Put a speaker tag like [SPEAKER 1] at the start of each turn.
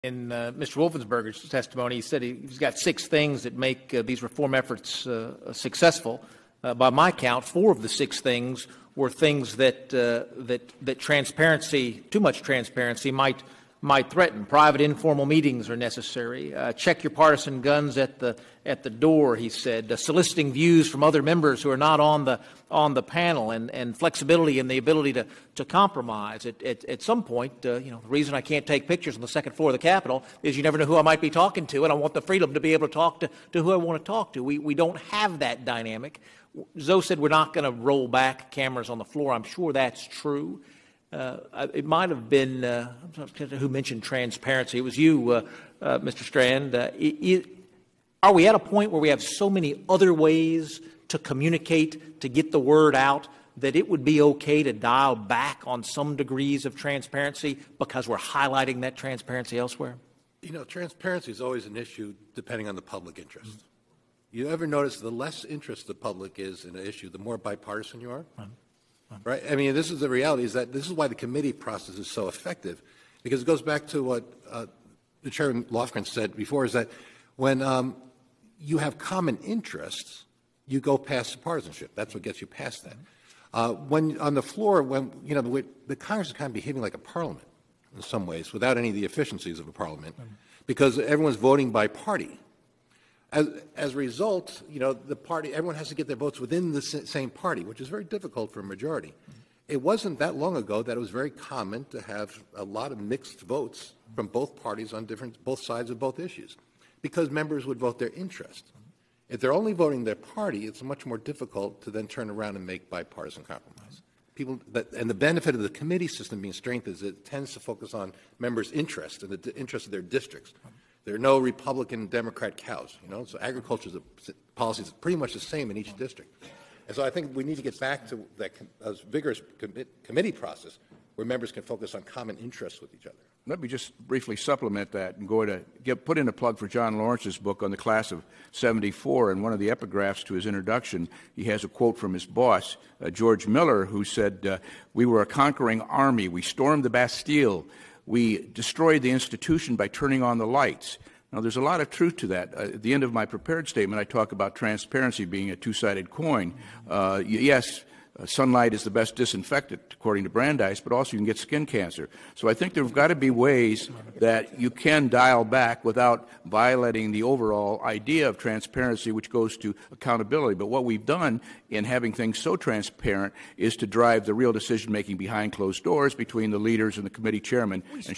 [SPEAKER 1] In Mr. Wolfensberger's testimony, he said he's got 6 things that make these reform efforts successful. By my count, 4 of the 6 things were things that transparency, too much transparency, might threaten. Private informal meetings are necessary. Check your partisan guns at the door, he said. Soliciting views from other members who are not on the panel, and flexibility and the ability to compromise. At some point, the reason I can't take pictures on the second floor of the Capitol is you never know who I might be talking to, and I want the freedom to be able to talk to who I want to talk to. We don't have that dynamic. Zoe said we're not going to roll back cameras on the floor. I'm sure that's true. It might have been who mentioned transparency. It was you, Mr. Strand. Are we at a point where we have so many other ways to communicate, to get the word out, that it would be okay to dial back on some degrees of transparency because we're highlighting that transparency elsewhere?
[SPEAKER 2] Transparency is always an issue depending on the public interest. You ever notice the less interest the public is in an issue, the more bipartisan you are? Right? I mean, this is the reality, is that this is why the committee process is so effective, because it goes back to what the Chairman Lofgren said before, is that when you have common interests, you go past partisanship. That's what gets you past that. When on the floor, when the Congress is kind of behaving like a parliament in some ways, without any of the efficiencies of a parliament, because everyone's voting by party. As a result, the party, everyone has to get their votes within the same party, which is very difficult for a majority. It wasn't that long ago that it was very common to have a lot of mixed votes from both parties on both sides of both issues, because members would vote their interest. If they're only voting their party, it's much more difficult to then turn around and make bipartisan compromise. And the benefit of the committee system being strengthened is it tends to focus on members' interest and the interest of their districts. There are no Republican Democrat cows, so agriculture policy is pretty much the same in each district. And so I think we need to get back to that vigorous committee process where members can focus on common interests with each other.
[SPEAKER 3] Let me just briefly supplement that and put in a plug for John Lawrence's book on the class of '74. And one of the epigraphs to his introduction, he has a quote from his boss, George Miller, who said, "We were a conquering army. We stormed the Bastille. We destroyed the institution by turning on the lights." Now, there's a lot of truth to that. At the end of my prepared statement, I talk about transparency being a two-sided coin. Yes, sunlight is the best disinfectant, according to Brandeis, but also you can get skin cancer. So I think there have got to be ways that you can dial back without violating the overall idea of transparency, which goes to accountability. But what we've done in having things so transparent is to drive the real decision-making behind closed doors between the leaders and the committee chairman and